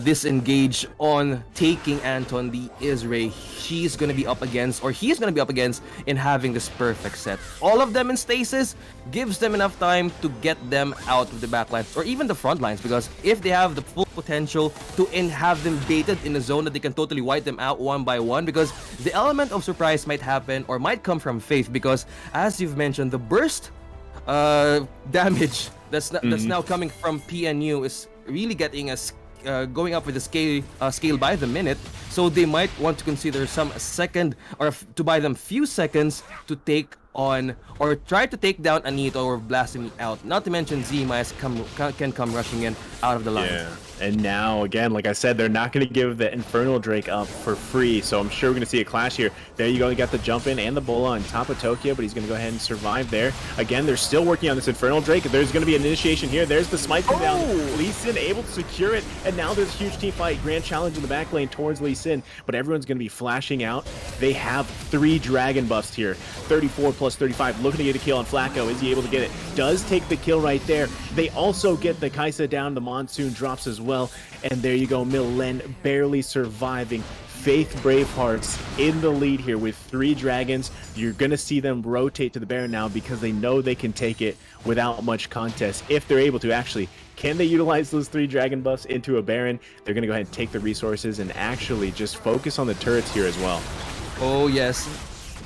disengage on taking Anton the Israel, she's gonna be up against, or he's gonna be up against, in having this perfect set. All of them in stasis gives them enough time to get them out of the backlines or even the front lines, because if they have the full potential to have them baited in a zone that they can totally wipe them out one by one, because the element of surprise might happen or might come from Faith, because as you've mentioned, the burst damage that's now coming from PNU is really getting us going up with the scale by the minute, so they might want to consider some second, or to buy them few seconds to take on or try to take down Anito or Blasphemy out. Not to mention Zima can come rushing in out of the line. Yeah. And now, again, like I said, they're not going to give the Infernal Drake up for free, so I'm sure we're going to see a clash here. There you go, you got the jump in and the Bola on top of Tokyo, but he's going to go ahead and survive there. Again, they're still working on this Infernal Drake. There's going to be an initiation here. There's the smite come down. Lee Sin able to secure it, and now there's a huge team fight. Grand challenge in the back lane towards Lee Sin, but everyone's going to be flashing out. They have 3 dragon buffs here. 34 plus 35, looking to get a kill on Flacco. Is he able to get it? Does take the kill right there. They also get the Kaisa down. The Monsoon drops as well. And there you go, Milen barely surviving. Faith Bravehearts in the lead here with 3 dragons. You're going to see them rotate to the Baron now, because they know they can take it without much contest. If they're able to, actually, can they utilize those 3 dragon buffs into a Baron? They're going to go ahead and take the resources and actually just focus on the turrets here as well. Oh yes.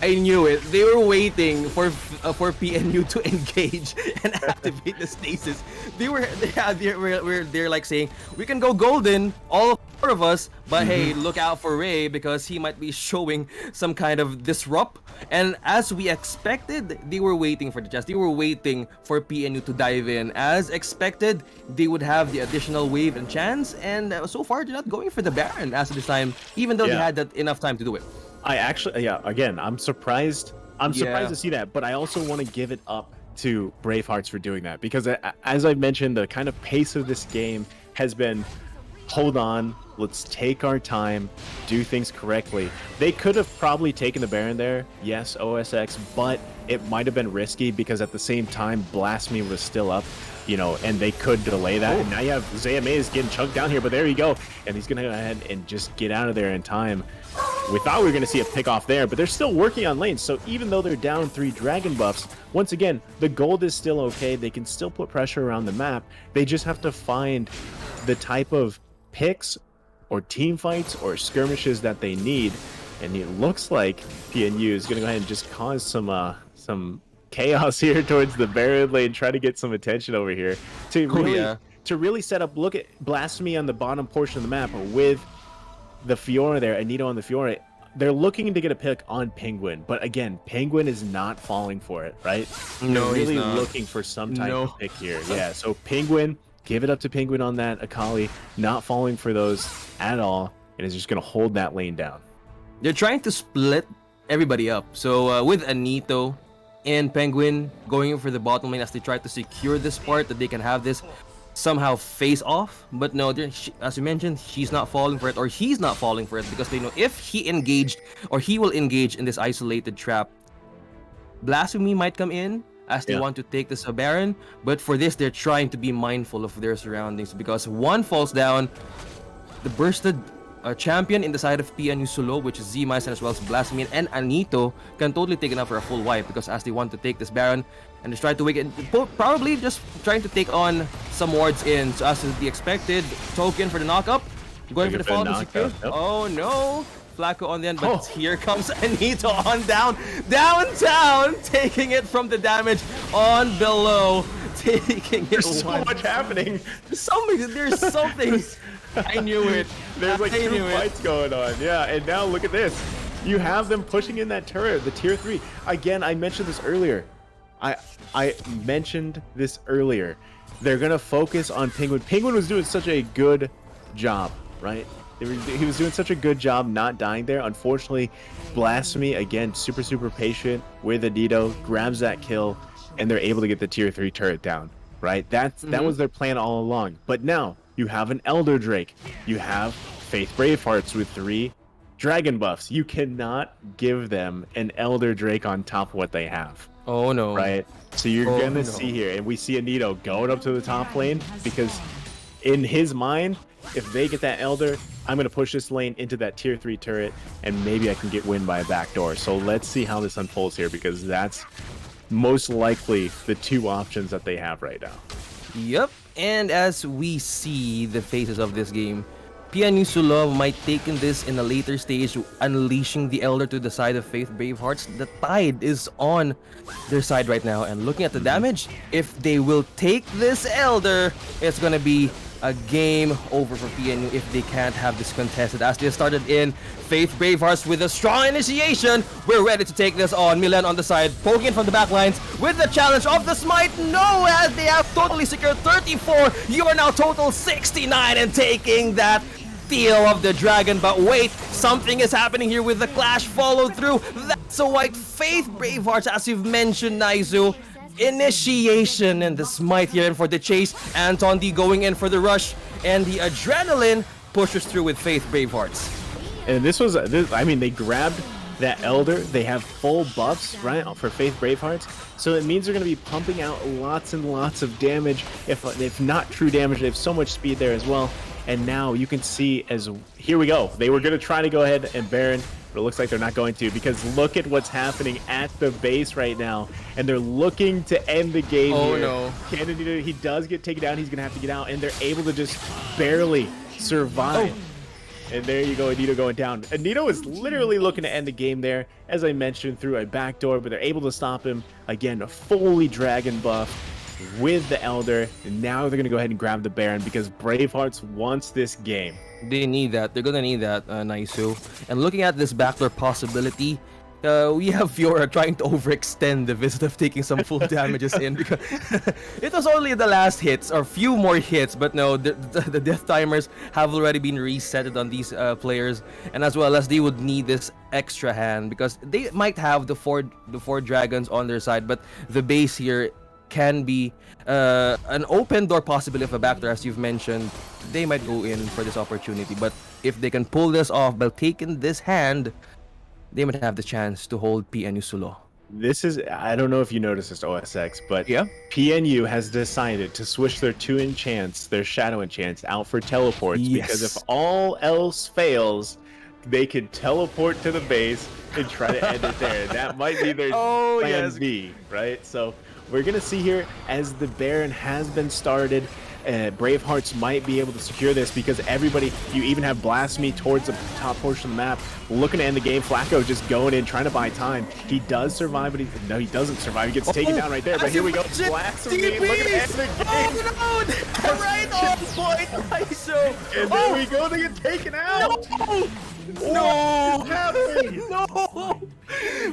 I knew it. They were waiting for PNU to engage and activate the stasis. They're like saying we can go golden, all four of us, but hey, look out for Ray because he might be showing some kind of disrupt. And as we expected, they were waiting for the chance. They were waiting for PNU to dive in. As expected, they would have the additional wave and chance. And so far, they're not going for the Baron as of this time, even though they had that enough time to do it. I actually, yeah, again, I'm surprised. I'm surprised Yeah. to see that, but I also want to give it up to Bravehearts for doing that because, as I mentioned, the kind of pace of this game has been hold on, let's take our time, do things correctly. They could have probably taken the Baron there, yes, OSX, but it might have been risky because at the same time, Blasphemy was still up, you know, and they could delay that. And now you have Zayamaze getting chunked down here, but there you go. And he's going to go ahead and just get out of there in time. We thought we were going to see a pick off there, but they're still working on lanes. So even though they're down 3 dragon buffs, once again, the gold is still okay. They can still put pressure around the map. They just have to find the type of picks or team fights or skirmishes that they need. And it looks like PNU is going to go ahead and just cause some chaos here towards the Baron lane, try to get some attention over here to really set up. Look at Blasphemy on the bottom portion of the map with the Fiora there, Anito on the Fiora. They're looking to get a pick on Penguin, but again, Penguin is not falling for it, right? No, They're he's really not. looking for some type of pick here. Yeah, so Penguin, give it up to Penguin on that. Akali not falling for those at all, and is just going to hold that lane down. They're trying to split everybody up. So with Anito and Penguin going in for the bottom lane as they try to secure this part that they can have this somehow face off. But no, as you mentioned, she's not falling for it, or he's not falling for it, because they know if he engaged or he will engage in this isolated trap, Blasphemy might come in as they want to take this Baron. But for this, they're trying to be mindful of their surroundings because one falls down, the bursted champion in the side of PNU SULO, which is Z-Mice as well as Blasphemy and Anito, can totally take it up for a full wipe because as they want to take this Baron and just try to wake it, probably just trying to take on some wards in. So as is the expected, token for the knockup, going for the follow secure. Oh no! Flacco on the end, but here comes Anito on downtown, taking it from the damage on below, taking it. There's so much happening. There's something. I knew it. There's like 2 fights going on. Yeah, and now look at this. You have them pushing in that turret, the tier 3. Again, I mentioned this earlier. I mentioned this earlier. They're gonna focus on Penguin. Penguin was doing such a good job, right? He was doing such a good job not dying there. Unfortunately, Blasphemy, again, super patient with Anito, grabs that kill, and they're able to get the tier 3 turret down, right? That was their plan all along. But now, you have an Elder Drake. You have Faith Bravehearts with 3 dragon buffs. You cannot give them an Elder Drake on top of what they have. Oh no. Right? So you're gonna see here, and we see Anito going up to the top lane because in his mind, if they get that Elder, I'm gonna push this lane into that tier 3 turret, and maybe I can get win by a backdoor. So let's see how this unfolds here because that's most likely the 2 options that they have right now. Yep, and as we see the phases of this game, PNU SULO might take in this in a later stage, unleashing the Elder to the side of Faith Bravehearts. The tide is on their side right now, and looking at the damage, if they will take this Elder, it's gonna be a game over for PNU if they can't have this contested. As they started in, Faith Bravehearts with a strong initiation. We're ready to take this on. Milan on the side, poking from the back lines with the challenge of the smite. No, as they have totally secured 34. You are now total 69 and taking that steal of the dragon. But wait, something is happening here with the clash follow through. That's a white Faith Bravehearts, as you've mentioned, Naizu. Initiation and the smite here, and for the chase, Anton D going in for the rush, and the adrenaline pushes through with Faith Bravehearts. And I mean, they grabbed that Elder. They have full buffs, right, for Faith Bravehearts. So it means they're going to be pumping out lots and lots of damage, if not true damage. They have so much speed there as well. And now you can see here we go. They were going to try to go ahead and Baron, but it looks like they're not going to because look at what's happening at the base right now. And they're looking to end the game here. Oh no. Kennedy, he does get taken down. He's going to have to get out. And they're able to just barely survive. And there you go, Anito going down. Anito is literally looking to end the game there, as I mentioned, through a backdoor, but they're able to stop him. Again, a fully dragon buff with the Elder. And now they're going to go ahead and grab the Baron because Bravehearts wants this game. They need that. They're gonna need that, Naisu. And looking at this backdoor possibility, we have Fiora trying to overextend the visit of taking some full damages in because it was only the last hits or few more hits, but no, the death timers have already been resetted on these players, and as well as they would need this extra hand because they might have the four dragons on their side, but the base here can be an open door possibility of a backdoor, as you've mentioned. They might go in for this opportunity, but if they can pull this off by taking this hand, they might have the chance to hold PNU SULO. This is, I don't know if you noticed this, OSX, but Yeah. PNU has decided to switch their 2 enchants, their shadow enchants, out for teleports because if Yes. all else fails, they can teleport to the base and try to end it there. That might be their Oh, plan yes. B, right? So we're going to see here as the Baron has been started. Bravehearts might be able to secure this because everybody, you even have Blasphemy towards the top portion of the map, looking to end the game. Flacco just going in, trying to buy time. He does survive, but he doesn't survive. He gets taken down right there, but here we go. Blasphemy, look at end the game. Oh no! Right on point, Naisu! And there we go, they get taken out. No! What is happening? No!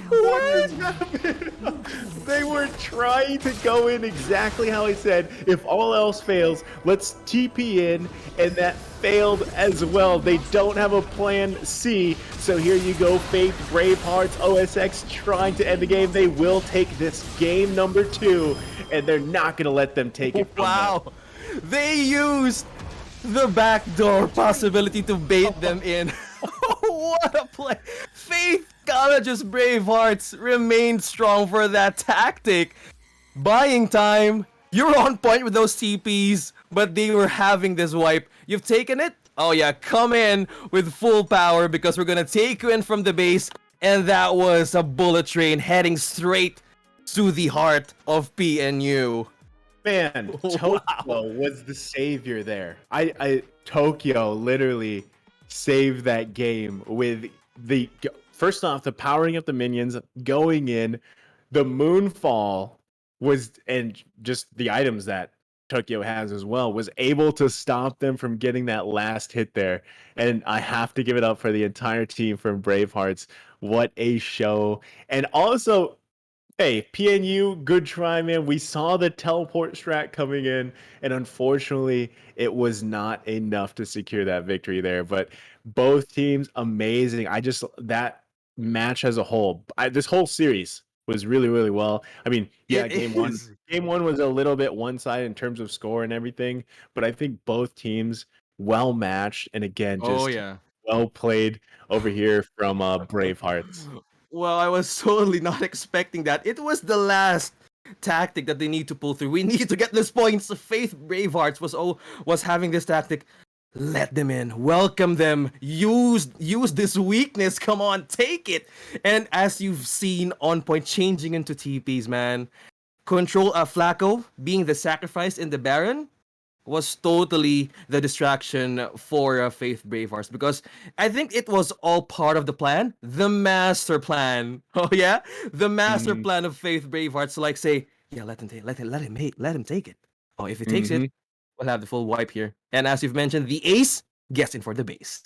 What is happening? They were trying to go in exactly how I said. If all else fails, let's TP in, and that failed as well. They don't have a plan C. So here you go, fake Bravehearts, OSX trying to end the game. They will take this game number 2, and they're not going to let them take it from them. Wow! They used the backdoor possibility to bait them in. What a play! Faith College's Bravehearts remained strong for that tactic. Buying time. You're on point with those TPs, but they were having this wipe. You've taken it? Oh yeah, come in with full power because we're gonna take you in from the base. And that was a bullet train heading straight to the heart of PNU. Man, Tokyo was the savior there. Tokyo literally saved that game with the first off the powering up the minions, going in, the moonfall was, and just the items that Tokyo has as well, was able to stop them from getting that last hit there. And I have to give it up for the entire team from Bravehearts. What a show. And also, hey, PNU, good try, man. We saw the teleport strat coming in, and unfortunately, it was not enough to secure that victory there. But both teams, amazing. That match as a whole, this whole series was really, really well. I mean, yeah, game one was a little bit one-sided in terms of score and everything, but I think both teams well matched, and again, just well played over here from Bravehearts. Well, I was totally not expecting that. It was the last tactic that they need to pull through. We need to get this points. Faith Bravehearts was having this tactic. Let them in. Welcome them. Use this weakness. Come on, take it. And as you've seen, on point changing into TPs, man. Control Flacco being the sacrifice in the Baron was totally the distraction for Faith Bravehearts because I think it was all part of the plan, the master plan. Oh yeah, the master plan of Faith Bravehearts. Like say, yeah, let him take it. Oh, if he takes it, we'll have the full wipe here. And as you've mentioned, the ace gets in for the base.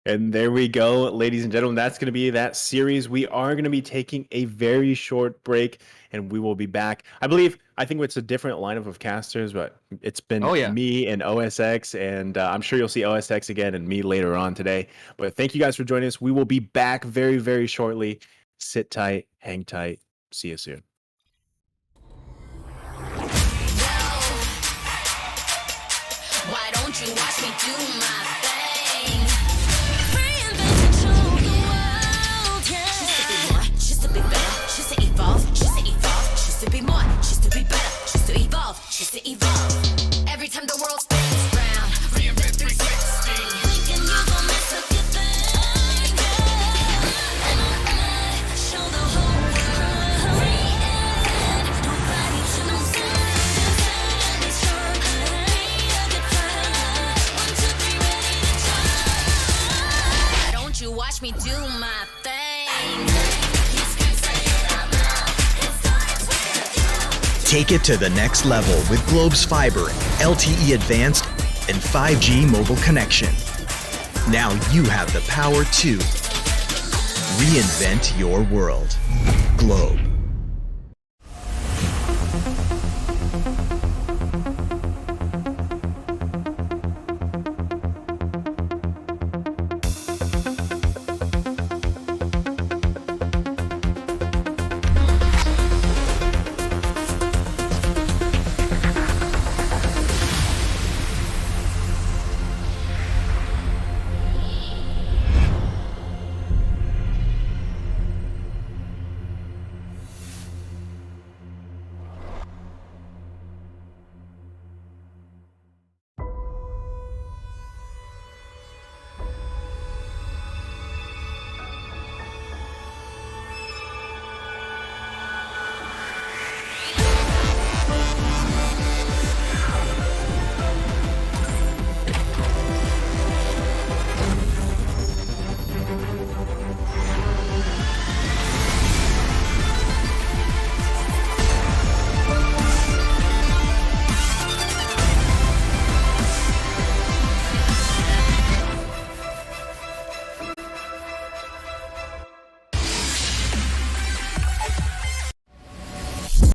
And there we go, ladies and gentlemen. That's going to be that series. We are going to be taking a very short break, and we will be back. I think it's a different lineup of casters, but it's been me and OSX, and I'm sure you'll see OSX again and me later on today. But thank you guys for joining us. We will be back very, very shortly. Sit tight, hang tight. See you soon. Why don't you watch me do my thing? Just to be better, just to evolve, just to be more, just to be better, just to evolve, just to evolve. Every time the world spins round, reinvent 360. Thinking you gon' miss a good thing, show the whole world. Reinvent, nobody to know soon. Be strong, be a good time. 1, 2, 3, ready. me do my thing. Take it to the next level with Globe's fiber, LTE Advanced, and 5G mobile connection. Now you have the power to reinvent your world. Globe.